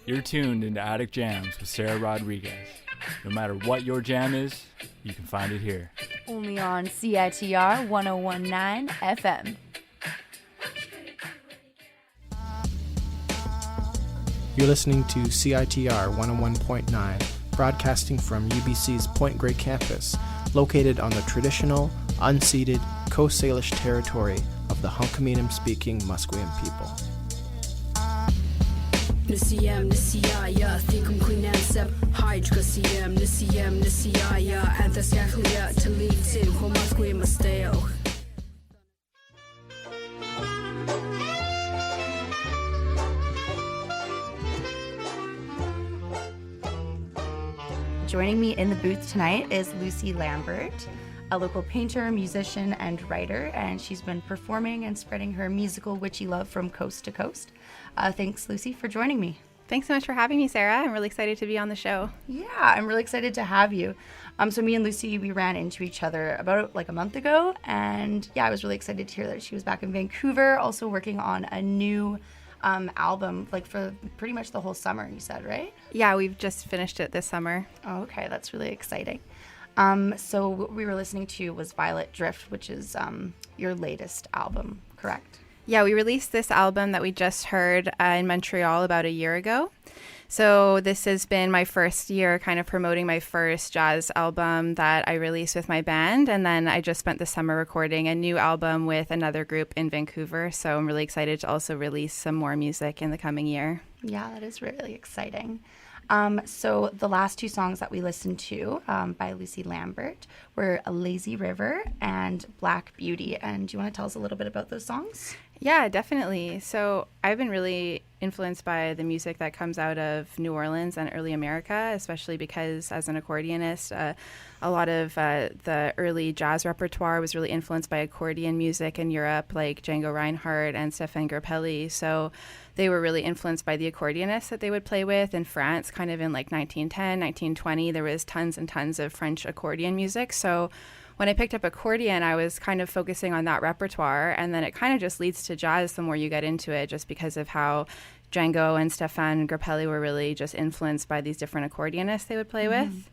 You're tuned into Attic Jams with Sara Rodriguez. No matter what your jam is, you can find it here. Only on CITR 1019 FM. You're listening to CITR 101.9, broadcasting from UBC's Point Grey campus, located on the traditional, unceded Coast Salish territory of the Hunkaminam-speaking Musqueam people. Nisiyam nisiyaya thikum quinansep hydra siyam nisiyaya anthasyakhlia talitin homasque masteo. Joining me in the booth tonight is Lucy Lambert, a local painter, musician, and writer, and she's been performing and spreading her musical witchy love from coast to coast. Thanks, Lucy, for joining me. Thanks so much for having me, Sarah. I'm really excited to be on the show. Yeah, I'm really excited to have you. So me and Lucy, we ran into each other about like a month ago, and yeah, I was really excited to hear that she was back in Vancouver, also working on a new album, like for pretty much the whole summer, you said, right? Yeah, we've just finished it this summer. Oh, okay, that's really exciting. So what we were listening to was Violet Drift, which is your latest album, correct? Yeah, we released this album that we just heard in Montreal about a year ago. So this has been my first year kind of promoting my first jazz album that I released with my band. And then I just spent the summer recording a new album with another group in Vancouver. So I'm really excited to also release some more music in the coming year. Yeah, that is really exciting. So the last two songs that we listened to by Lucy Lambert were A Lazy River and Black Beauty. And do you want to tell us a little bit about those songs? Yeah, definitely. So I've been really influenced by the music that comes out of New Orleans and early America, especially because as an accordionist, a lot of the early jazz repertoire was really influenced by accordion music in Europe, like Django Reinhardt and Stéphane Grappelli. So they were really influenced by the accordionists that they would play with in France, kind of in like 1910, 1920. There was tons and tons of French accordion music. So when I picked up accordion, I was kind of focusing on that repertoire, and then it kind of just leads to jazz the more you get into it, just because of how Django and Stéphane Grappelli were really just influenced by these different accordionists they would play with.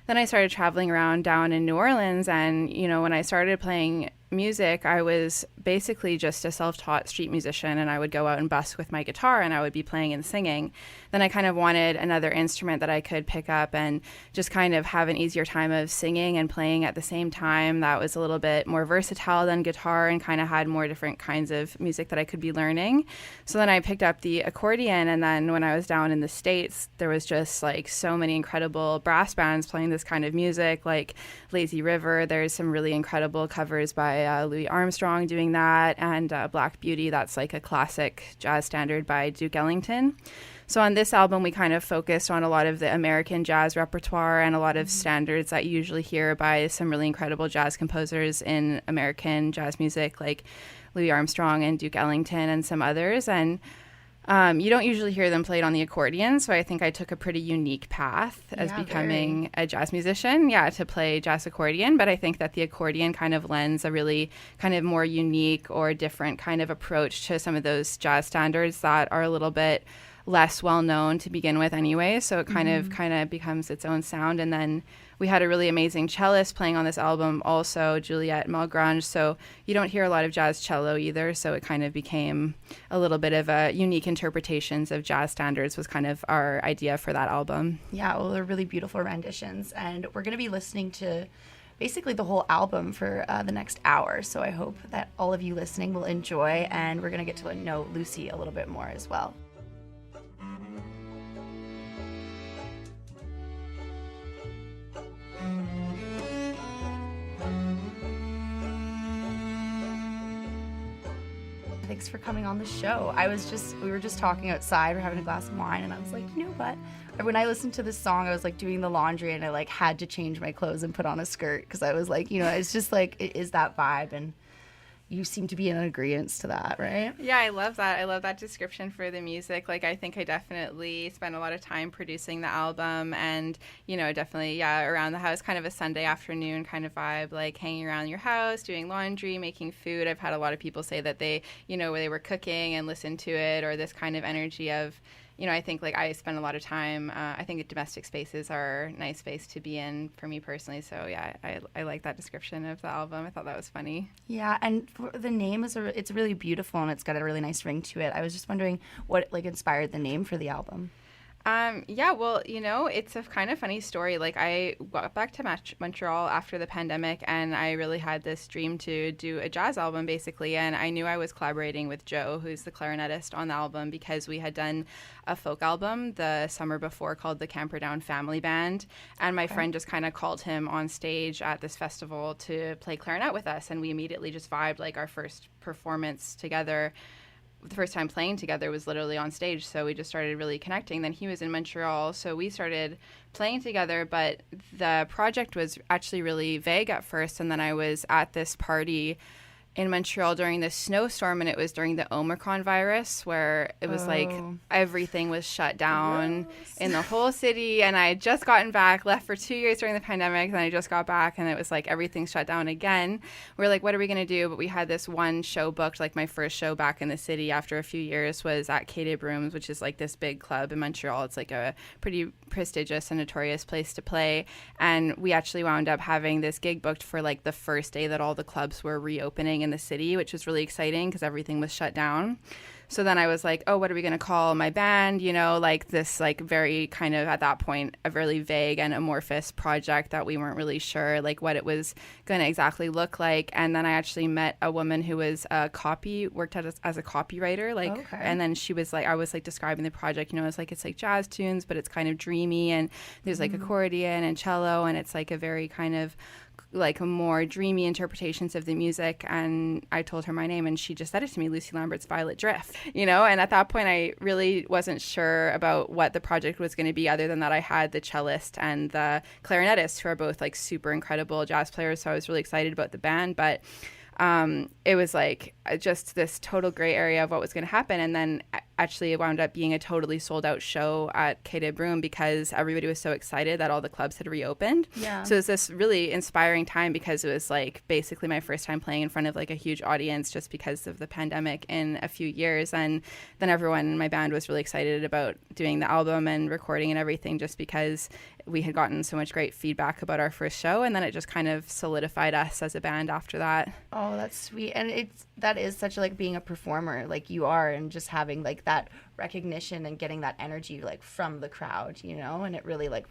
Then I started traveling around down in New Orleans, and, you know, when I started playing music, I was basically just a self-taught street musician, and I would go out and busk with my guitar, and I would be playing and singing. Then I kind of wanted another instrument that I could pick up and just kind of have an easier time of singing and playing at the same time. That was a little bit more versatile than guitar and kind of had more different kinds of music that I could be learning. So then I picked up the accordion, and then when I was down in the States, there was just like so many incredible brass bands playing this kind of music, like Lazy River. There's some really incredible covers by Louis Armstrong doing that, and Black Beauty, that's like a classic jazz standard by Duke Ellington. So on this album, we kind of focused on a lot of the American jazz repertoire and a lot of standards that you usually hear by some really incredible jazz composers in American jazz music, like Louis Armstrong and Duke Ellington and some others. And you don't usually hear them played on the accordion, so I think I took a pretty unique path as becoming a jazz musician, to play jazz accordion. But I think that the accordion kind of lends a really kind of more unique or different kind of approach to some of those jazz standards that are a little bit less well known to begin with anyway. So it kind of becomes its own sound. And then we had a really amazing cellist playing on this album also, Juliette Malgrange. So you don't hear a lot of jazz cello either. So it kind of became a little bit of a unique interpretations of jazz standards was kind of our idea for that album. Yeah, well, they're really beautiful renditions. And we're going to be listening to basically the whole album for the next hour. So I hope that all of you listening will enjoy. And we're going to get to know Lucy a little bit more as well. Thanks for coming on the show. We were just talking outside, we're having a glass of wine, and I was like, you know what? When I listened to this song, I was like doing the laundry, and I like had to change my clothes and put on a skirt because I was like, you know, it's just like, it is that vibe, and you seem to be in agreement to that, right? Yeah, I love that. I love that description for the music. Like, I think I definitely spent a lot of time producing the album and, you know, definitely, around the house, kind of a Sunday afternoon kind of vibe, like hanging around your house, doing laundry, making food. I've had a lot of people say that they, you know, where they were cooking and listened to it, or this kind of energy of, you know, I think like I spend a lot of time, I think domestic spaces are a nice space to be in for me personally. So yeah, I like that description of the album. I thought that was funny. Yeah, and the name it's really beautiful and it's got a really nice ring to it. I was just wondering what like inspired the name for the album. Yeah, well, you know, it's a kind of funny story. Like, I got back to Montreal after the pandemic, and I really had this dream to do a jazz album, basically. And I knew I was collaborating with Joe, who's the clarinetist on the album, because we had done a folk album the summer before called the Camperdown Family Band. And my friend just kind of called him on stage at this festival to play clarinet with us. And we immediately just vibed. Like, our first performance together, the first time playing together was literally on stage, so we just started really connecting. Then he was in Montreal, so we started playing together, but the project was actually really vague at first. And then I was at this party in Montreal during the snowstorm, and it was during the Omicron virus, where it was like everything was shut down in the whole city. And I had just gotten back, left for 2 years during the pandemic, and I just got back, and it was like everything shut down again. We were like, what are we going to do? But we had this one show booked, like my first show back in the city after a few years was at Quai Rooms, which is like this big club in Montreal. It's like a pretty prestigious and notorious place to play. And we actually wound up having this gig booked for like the first day that all the clubs were reopening in the city, which was really exciting because everything was shut down. So then I was like, oh, what are we going to call my band? You know, like this, like very kind of at that point, a really vague and amorphous project that we weren't really sure like what it was going to exactly look like. And then I actually met a woman who was worked as a copywriter, like, and then she was like, I was like describing the project, you know, it's like jazz tunes, but it's kind of dreamy, and there's like accordion and cello, and it's like a very kind of like a more dreamy interpretations of the music. And I told her my name, and she just said it to me, Lucy Lambert's Violet Drift, you know. And at that point I really wasn't sure about what the project was going to be, other than that I had the cellist and the clarinetist, who are both like super incredible jazz players, so I was really excited about the band. But it was like just this total gray area of what was going to happen. And then actually it wound up being a totally sold out show at Quai des Brumes because everybody was so excited that all the clubs had reopened. Yeah. So it was this really inspiring time because it was like basically my first time playing in front of like a huge audience just because of the pandemic in a few years. And then everyone in my band was really excited about doing the album and recording and everything, just because we had gotten so much great feedback about our first show. And then it just kind of solidified us as a band after that. Oh, that's sweet. And that is such like being a performer like you are, and just having like that recognition and getting that energy like from the crowd, you know. And it really like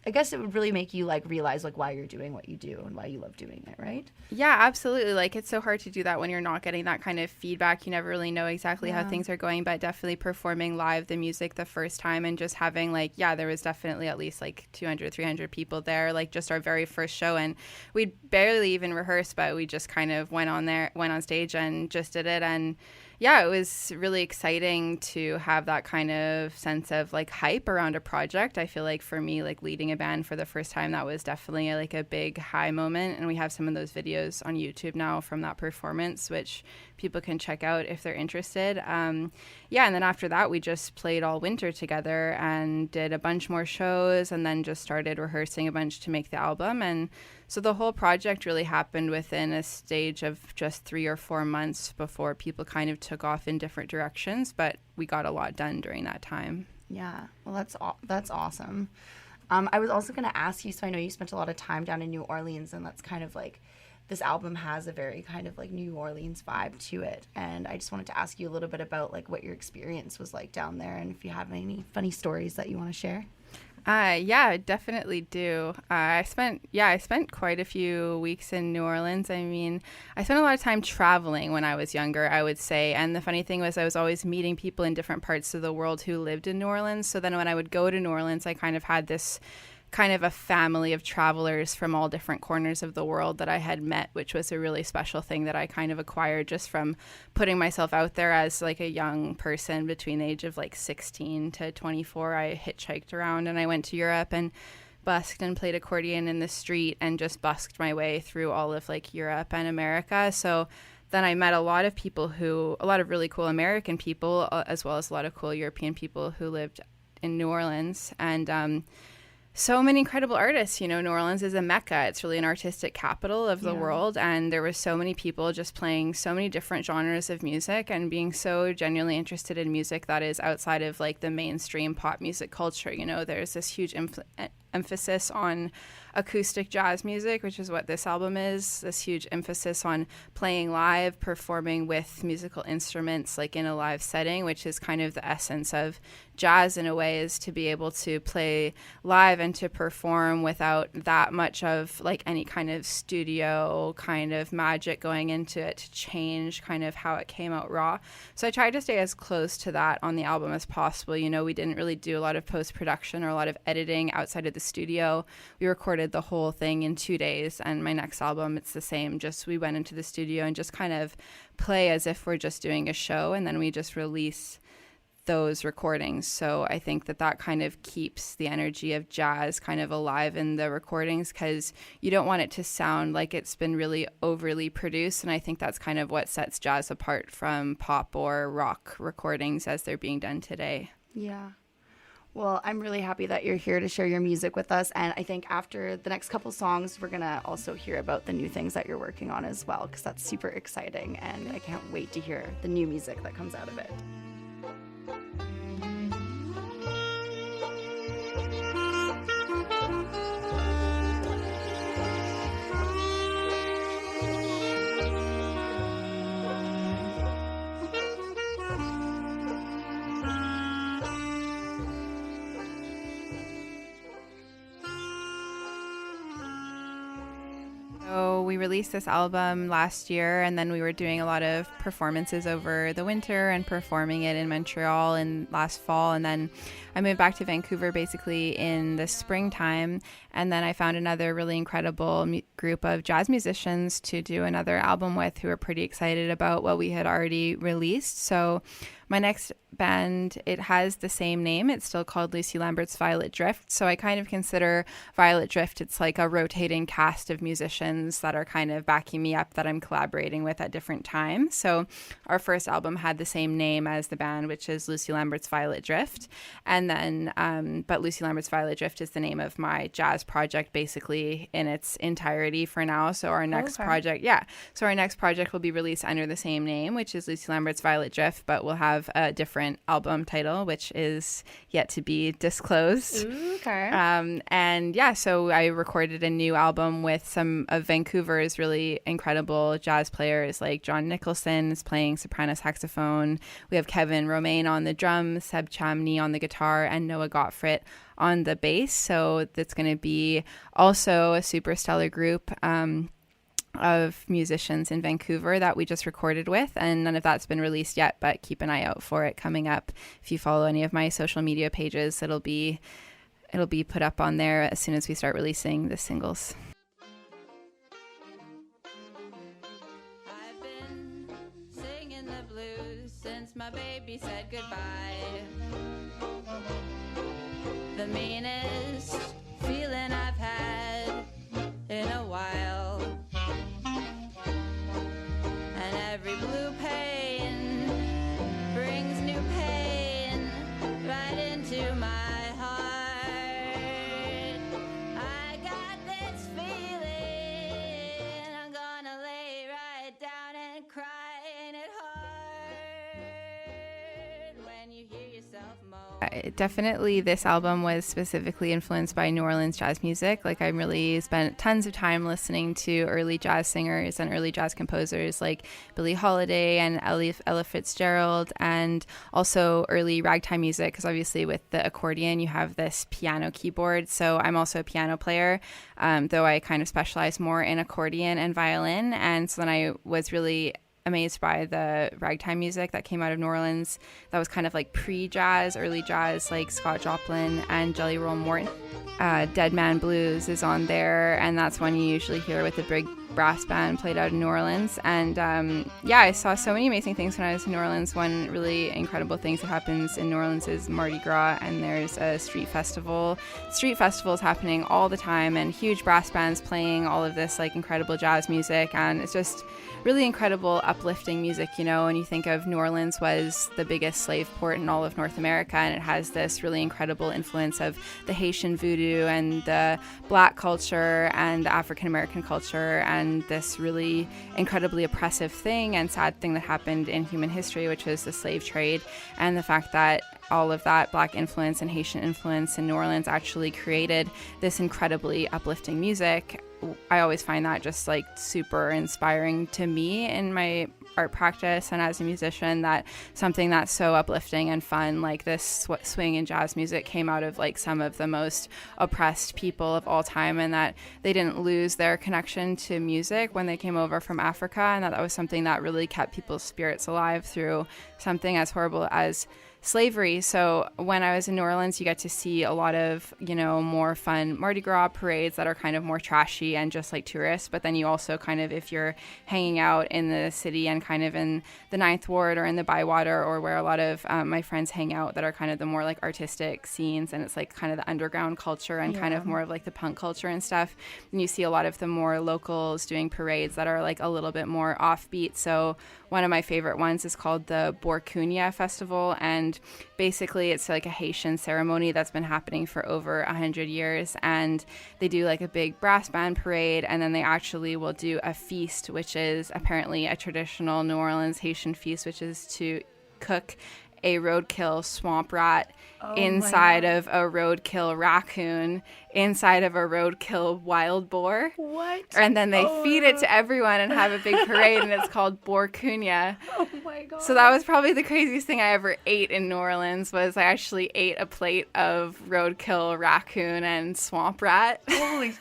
I guess it would really make you like realize like why you're doing what you do and why you love doing it, right? Yeah, absolutely. Like it's so hard to do that when you're not getting that kind of feedback. You never really know exactly how things are going, but definitely performing live the music the first time and just having like, there was definitely at least like 200, 300 people there, like just our very first show. And we barely even rehearsed, but we just kind of went on stage and just did it. And yeah, it was really exciting to have that kind of sense of like hype around a project. I feel like for me, like leading a band for the first time, that was definitely like a big high moment. And we have some of those videos on YouTube now from that performance, which people can check out if they're interested. And then after that, we just played all winter together and did a bunch more shows, and then just started rehearsing a bunch to make the album. And so the whole project really happened within a stage of just 3 or 4 months before people kind of took off in different directions, but we got a lot done during that time. Yeah, well, that's awesome. I was also going to ask you, so I know you spent a lot of time down in New Orleans, and that's kind of like, this album has a very kind of like New Orleans vibe to it. And I just wanted to ask you a little bit about like what your experience was like down there, and if you have any funny stories that you want to share. Yeah, I definitely do. I spent quite a few weeks in New Orleans. I mean, I spent a lot of time traveling when I was younger, I would say. And the funny thing was I was always meeting people in different parts of the world who lived in New Orleans. So then when I would go to New Orleans, I kind of had this kind of a family of travelers from all different corners of the world that I had met, which was a really special thing that I kind of acquired just from putting myself out there as like a young person between the age of like 16 to 24. I hitchhiked around and I went to Europe and busked and played accordion in the street and just busked my way through all of like Europe and America. So then I met a lot of really cool American people, as well as a lot of cool European people who lived in New Orleans. And so many incredible artists. You know, New Orleans is a mecca. It's really an artistic capital of the world. And there were so many people just playing so many different genres of music and being so genuinely interested in music that is outside of like the mainstream pop music culture. You know, there's this huge emphasis on acoustic jazz music, which is what this album is, this huge emphasis on playing live, performing with musical instruments like in a live setting, which is kind of the essence of jazz in a way, is to be able to play live and to perform without that much of like any kind of studio kind of magic going into it to change kind of how it came out raw. So I tried to stay as close to that on the album as possible. You know, we didn't really do a lot of post-production or a lot of editing outside of the studio. We recorded the whole thing in 2 days, and my next album, it's the same. Just we went into the studio and just kind of play as if we're just doing a show, and then we just release those recordings. So I think that kind of keeps the energy of jazz kind of alive in the recordings, because you don't want it to sound like it's been really overly produced. And I think that's kind of what sets jazz apart from pop or rock recordings as they're being done today. Yeah. Well, I'm really happy that you're here to share your music with us. And I think after the next couple songs, we're going to also hear about the new things that you're working on as well, because that's super exciting. And I can't wait to hear the new music that comes out of it. So we released this album last year, and then we were doing a lot of performances over the winter and performing it in Montreal in last fall. And then I moved back to Vancouver basically in the springtime. And then I found another really incredible group of jazz musicians to do another album with who were pretty excited about what we had already released. So my next band, it has the same name. It's still called Lucy Lambert's Violet Drift. So I kind of consider Violet Drift, it's like a rotating cast of musicians that are kind of backing me up that I'm collaborating with at different times. So our first album had the same name as the band, which is Lucy Lambert's Violet Drift. And then, but Lucy Lambert's Violet Drift is the name of my jazz project basically in its entirety for now. So our next project, so our next project will be released under the same name, which is Lucy Lambert's Violet Drift, but we'll have a different album title, which is yet to be disclosed. Ooh, okay. And yeah, so I recorded a new album with some of Vancouver's really incredible jazz players, like John Nicholson is playing soprano saxophone. We have Kevin Romaine on the drums, Seb Chamney on the guitar, and Noah Gottfried on the bass. So that's going to be also a super stellar group of musicians in Vancouver that we just recorded with, and none of that's been released yet, but keep an eye out for it coming up. If you follow any of my social media pages, it'll be put up on there as soon as we start releasing the singles. I've been singing the blues since my baby said goodbye. The meanest feeling I've had in a while. And every blue pain brings new pain right into my heart. I got this feeling I'm gonna lay right down and cry. Ain't it hard when you hear yourself moan? Definitely this album was specifically influenced by New Orleans jazz music. Like I really spent tons of time listening to early jazz singers and early jazz composers like Billie Holiday and Ella Fitzgerald, and also early ragtime music, because obviously with the accordion you have this piano keyboard. So I'm also a piano player, though I kind of specialize more in accordion and violin. And so then I was really amazed by the ragtime music that came out of New Orleans that was kind of like pre-jazz, early jazz, like Scott Joplin and Jelly Roll Morton. Dead Man Blues is on there, and that's one you usually hear with the brass band played out in New Orleans. And I saw so many amazing things when I was in New Orleans. One really incredible thing that happens in New Orleans is Mardi Gras, and there's a street festival. Street festivals happening all the time, and huge brass bands playing all of this like incredible jazz music, and it's just really incredible, uplifting music, you know. And you think of New Orleans was the biggest slave port in all of North America, and it has this really incredible influence of the Haitian voodoo and the Black culture and the African American culture, and this really incredibly oppressive thing and sad thing that happened in human history, which was the slave trade, and the fact that all of that Black influence and Haitian influence in New Orleans actually created this incredibly uplifting music. I always find that just like super inspiring to me in my art practice and as a musician, that something that's so uplifting and fun like this swing and jazz music came out of like some of the most oppressed people of all time, and that they didn't lose their connection to music when they came over from Africa, and that was something that really kept people's spirits alive through something as horrible as slavery. So when I was in New Orleans, you get to see a lot of, you know, more fun Mardi Gras parades that are kind of more trashy and just like tourists. But then you also kind of, if you're hanging out in the city and kind of in the Ninth Ward or in the Bywater, or where a lot of my friends hang out, that are kind of the more like artistic scenes, and it's like kind of the underground culture and kind of more of like the punk culture and stuff. And you see a lot of the more locals doing parades that are like a little bit more offbeat. So one of my favorite ones is called the Borkunia Festival, and basically it's like a Haitian ceremony that's been happening for over 100 years, and they do like a big brass band parade, and then they actually will do a feast, which is apparently a traditional New Orleans Haitian feast, which is to cook a roadkill swamp rat inside of a roadkill raccoon, inside of a roadkill wild boar. What? And then they feed it to everyone and have a big parade, and it's called Borkunia. Oh my God. So that was probably the craziest thing I ever ate in New Orleans. Was I actually ate a plate of roadkill raccoon and swamp rat. Holy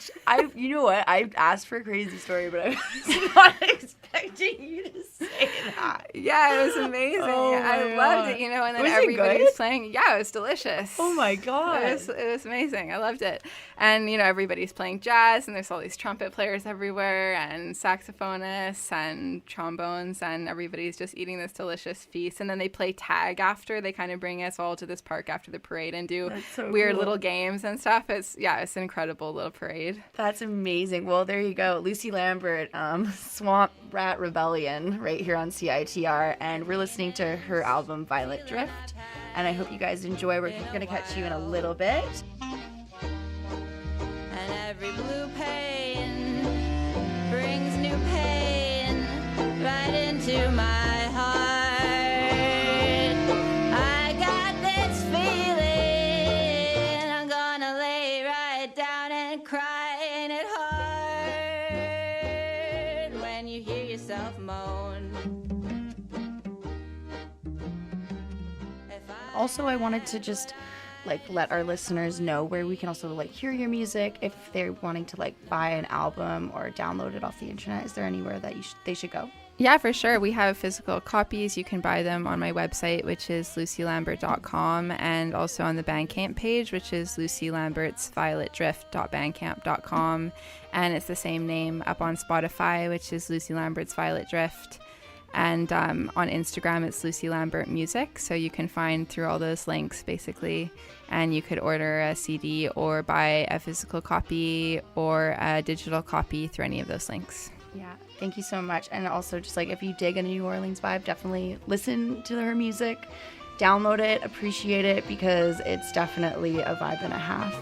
you know what? I asked for a crazy story, but I was not expecting you to say that. Yeah, it was amazing. I loved it, you know, and then Was it everybody's good? playing. Yeah, it was delicious. Oh my God. It was amazing. I loved it. And, you know, everybody's playing jazz, and there's all these trumpet players everywhere, and saxophonists and trombones, and everybody's just eating this delicious feast. And then they play tag after. They kind of bring us all to this park after the parade and do weird little games and stuff. It's an incredible little parade. That's amazing. Well, there you go. Lucy Lambert, Swamp Rat Rebellion, right here on CITR. And we're listening to her album, Violet Drift. And I hope you guys enjoy. We're going to catch you in a little bit. And every blue pain brings new pain right into my heart. I got this feeling I'm gonna lay right down and cry. Ain't it hard when you hear yourself moan? Also, I wanted to just let our listeners know where we can also hear your music if they're wanting to buy an album or download it off the internet. Is there anywhere that they should go? Yeah, for sure. We have physical copies. You can buy them on my website, which is lucylambert.com, and also on the Bandcamp page, which is lucylambertsvioletdrift.bandcamp.com. And it's the same name up on Spotify, which is Lucy Lambert's Violet Drift. And on Instagram, it's Lucy Lambert Music. So you can find through all those links, basically. And you could order a CD or buy a physical copy or a digital copy through any of those links. Yeah, thank you so much. And also, just if you dig a New Orleans vibe, definitely listen to her music, download it, appreciate it, because it's definitely a vibe and a half.